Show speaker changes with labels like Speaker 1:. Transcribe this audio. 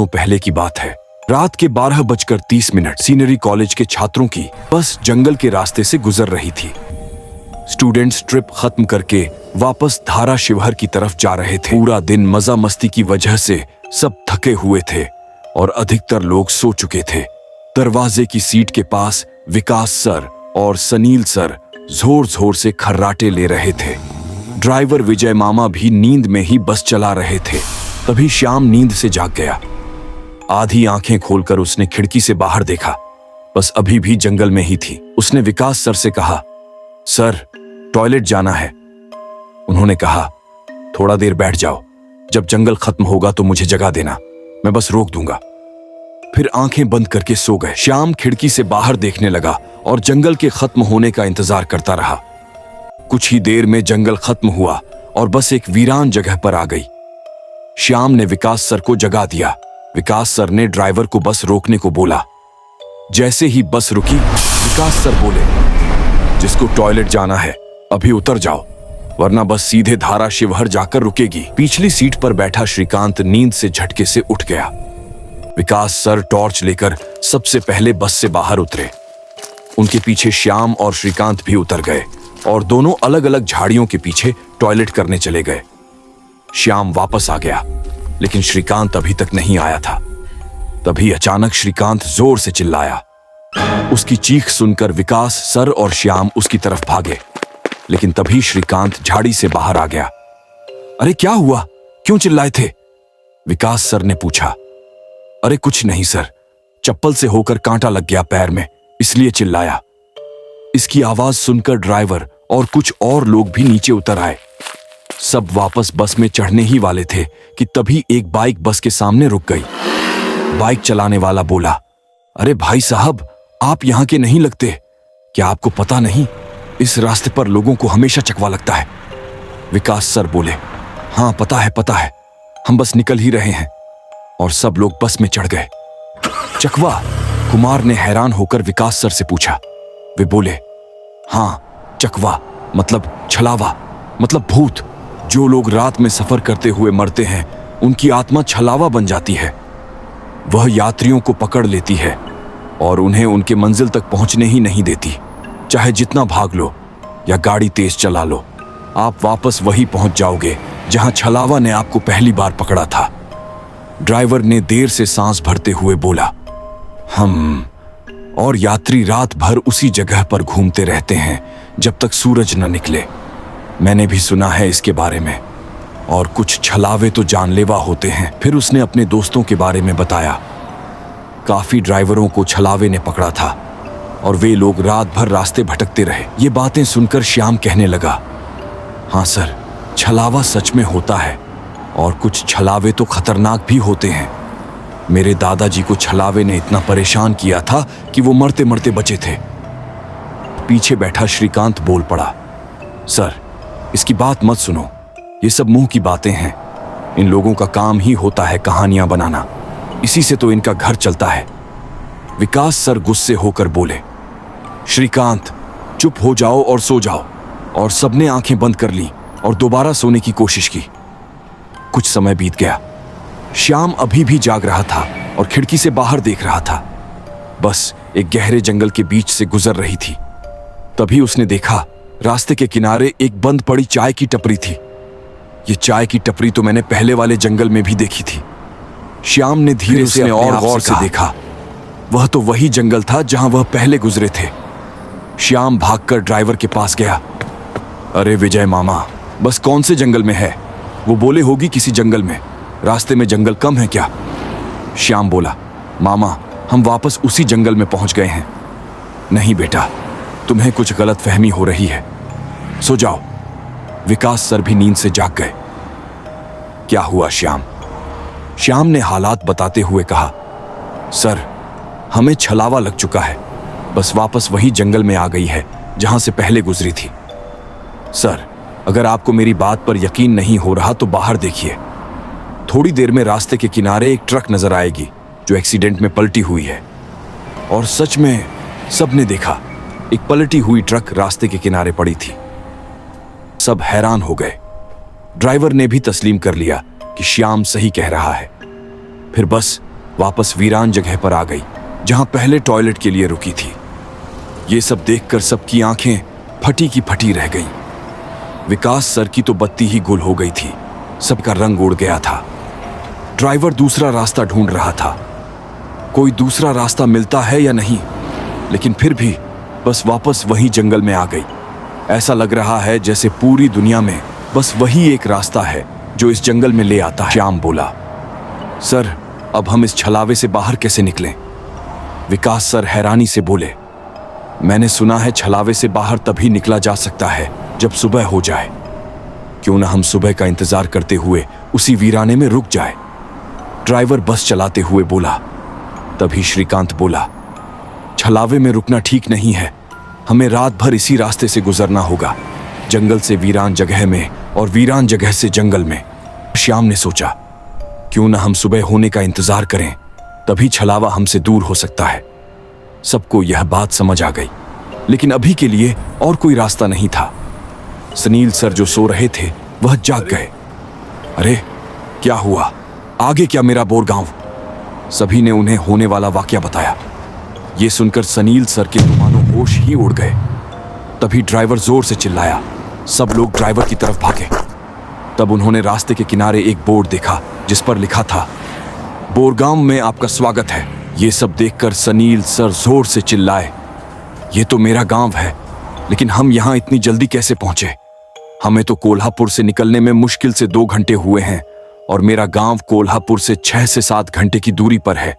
Speaker 1: सालों पहले की बात है। रात के 12:30 सीनरी कॉलेज के छात्रों की बस जंगल के रास्ते से गुजर रही थी। स्टूडेंट्स ट्रिप खत्म करके वापस धारा शिवहर की तरफ जा रहे थे। पूरा दिन मजा मस्ती की वजह से सब थके हुए थे और अधिकतर लोग सो चुके थे। दरवाजे की सीट के पास विकास सर और सनील सर जोर जोर से खर्राटे ले रहे थे। ड्राइवर विजय मामा भी नींद में ही बस चला रहे थे। तभी श्याम नींद से जाग गया। आधी आंखें खोलकर उसने खिड़की से बाहर देखा। बस अभी भी जंगल में ही थी। उसने विकास सर से कहा, सर टॉयलेट जाना है। उन्होंने कहा, थोड़ा देर बैठ जाओ, जब जंगल खत्म होगा तो मुझे जगा देना, मैं बस रोक दूंगा। फिर आंखें बंद करके सो गए। श्याम खिड़की से बाहर देखने लगा और जंगल के खत्म होने का इंतजार करता रहा। कुछ ही देर में जंगल खत्म हुआ और बस एक वीरान जगह पर आ गई। श्याम ने विकास सर को जगा दिया। विकास सर ने ड्राइवर को बस रोकने को बोला। जैसे ही बस रुकी, विकास सर बोले, जिसको टॉयलेट जाना है अभी उतर जाओ, वरना बस सीधे धारा शिवहर जाकर रुकेगी। पिछली सीट पर बैठा श्रीकांत नींद से झटके से उठ गया। विकास सर टॉर्च लेकर सबसे पहले बस से बाहर उतरे। उनके पीछे श्याम और श्रीकांत भी उतर गए और दोनों अलग अलग झाड़ियों के पीछे टॉयलेट करने चले गए। श्याम वापस आ गया, लेकिन श्रीकांत अभी तक नहीं आया था। तभी अचानक श्रीकांत जोर से चिल्लाया। उसकी चीख सुनकर विकास सर और श्याम उसकी तरफ भागे, लेकिन तभी श्रीकांत झाड़ी से बाहर आ गया। अरे क्या हुआ, क्यों चिल्लाए थे? विकास सर ने पूछा। अरे कुछ नहीं सर, चप्पल से होकर कांटा लग गया पैर में, इसलिए चिल्लाया। इसकी आवाज सुनकर ड्राइवर और कुछ और लोग भी नीचे उतर आए। सब वापस बस में चढ़ने ही वाले थे कि तभी एक बाइक बस के सामने रुक गई। बाइक चलाने वाला बोला, अरे भाई साहब, आप यहां के नहीं लगते, क्या आपको पता नहीं इस रास्ते पर लोगों को हमेशा चकवा लगता है? विकास सर बोले, हाँ पता है, हम बस निकल ही रहे हैं। और सब लोग बस में चढ़ गए। चकवा? कुमार ने हैरान होकर विकास सर से पूछा। वे बोले, हाँ चकवा मतलब छलावा, मतलब भूत। जो लोग रात में सफर करते हुए मरते हैं, उनकी आत्मा छलावा बन जाती है। वह यात्रियों को पकड़ लेती है और उन्हें उनके मंजिल तक पहुंचने ही नहीं देती। चाहे जितना भाग लो या गाड़ी तेज चला लो, आप वापस वही पहुंच जाओगे जहां छलावा ने आपको पहली बार पकड़ा था। ड्राइवर ने देर से सांस भरते हुए बोला, हम और यात्री रात भर उसी जगह पर घूमते रहते हैं जब तक सूरज न निकले। मैंने भी सुना है इसके बारे में, और कुछ छलावे तो जानलेवा होते हैं। फिर उसने अपने दोस्तों के बारे में बताया। काफी ड्राइवरों को छलावे ने पकड़ा था और वे लोग रात भर रास्ते भटकते रहे। ये बातें सुनकर श्याम कहने लगा, हाँ सर, छलावा सच में होता है और कुछ छलावे तो खतरनाक भी होते हैं। मेरे दादाजी को छलावे ने इतना परेशान किया था कि वो मरते मरते बचे थे। पीछे बैठा श्रीकांत बोल पड़ा, सर इसकी बात मत सुनो, ये सब मुंह की बातें हैं। इन लोगों का काम ही होता है कहानियां बनाना, इसी से तो इनका घर चलता है। विकास सर गुस्से होकर बोले, श्रीकांत चुप हो जाओ और सो जाओ। और सबने आंखें बंद कर ली और दोबारा सोने की कोशिश की। कुछ समय बीत गया। श्याम अभी भी जाग रहा था और खिड़की से बाहर देख रहा था। बस एक गहरे जंगल के बीच से गुजर रही थी। तभी उसने देखा, रास्ते के किनारे एक बंद पड़ी चाय की टपरी थी। ये चाय की टपरी तो मैंने पहले वाले जंगल में भी देखी थी। श्याम ने धीरे से और गौर से देखा। वह तो वही जंगल था जहां वह पहले गुजरे थे। श्याम भागकर ड्राइवर के पास गया। अरे विजय मामा, बस कौन से जंगल में है? वो बोले होगी किसी जंगल में। रास्ते में जंगल कम है क्या? श्याम बोला, मामा हम वापस उसी जंगल में पहुंच गए हैं। नहीं बेटा, तुम्हें कुछ गलतफहमी हो रही है, सो जाओ। विकास सर भी नींद से जाग गए। क्या हुआ श्याम? श्याम ने हालात बताते हुए कहा, सर हमें छलावा लग चुका है, बस वापस वही जंगल में आ गई है जहां से पहले गुजरी थी। सर अगर आपको मेरी बात पर यकीन नहीं हो रहा तो बाहर देखिए। थोड़ी देर में रास्ते के किनारे एक ट्रक नजर आएगी जो एक्सीडेंट में पलटी हुई है। और सच में सबने देखा, एक पलटी हुई ट्रक रास्ते के किनारे पड़ी थी। सब हैरान हो गए। ड्राइवर ने भी तस्लीम कर लिया कि श्याम सही कह रहा है। फिर बस वापस वीरान जगह पर आ गई जहां पहले टॉयलेट के लिए रुकी थी। ये सब देखकर सबकी आंखें फटी की फटी रह गईं। विकास सर की तो बत्ती ही गुल हो गई थी, सबका रंग उड़ गया था। ड्राइवर दूसरा रास्ता ढूंढ रहा था, कोई दूसरा रास्ता मिलता है या नहीं, लेकिन फिर भी बस वापस वही जंगल में आ गई। ऐसा लग रहा है जैसे पूरी दुनिया में बस वही एक रास्ता है जो इस जंगल में ले आता है। श्याम बोला, सर अब हम इस छलावे से बाहर कैसे निकलें? विकास सर हैरानी से बोले, मैंने सुना है छलावे से बाहर तभी निकला जा सकता है जब सुबह हो जाए। क्यों ना हम सुबह का इंतजार करते हुए उसी वीराने में रुक जाए। ड्राइवर बस चलाते हुए बोला। तभी श्रीकांत बोला, छलावे में रुकना ठीक नहीं है, हमें रात भर इसी रास्ते से गुजरना होगा, जंगल से वीरान जगह में और वीरान जगह से जंगल में। श्याम ने सोचा, क्यों ना हम सुबह होने का इंतजार करें, तभी छलावा हमसे दूर हो सकता है। सबको यह बात समझ आ गई, लेकिन अभी के लिए और कोई रास्ता नहीं था। सुनील सर जो सो रहे थे वह जाग गए। अरे क्या हुआ, आगे क्या मेरा बोरगांव? सभी ने उन्हें होने वाला वाकया बताया। ये सुनकर सुनील सर के तो मानो होश ही उड़ गए। तभी ड्राइवर जोर से चिल्लाया, सब लोग ड्राइवर की तरफ भागे। तब उन्होंने रास्ते के किनारे एक बोर्ड देखा जिस पर लिखा था, बोरगांव में आपका स्वागत है। ये सब देखकर सुनील सर जोर से चिल्लाए, ये तो मेरा गांव है, लेकिन हम यहाँ इतनी जल्दी कैसे पहुंचे? हमें तो कोल्हापुर से निकलने में मुश्किल से 2 घंटे हुए हैं और मेरा गांव कोल्हापुर से 6 से 7 घंटे की दूरी पर है।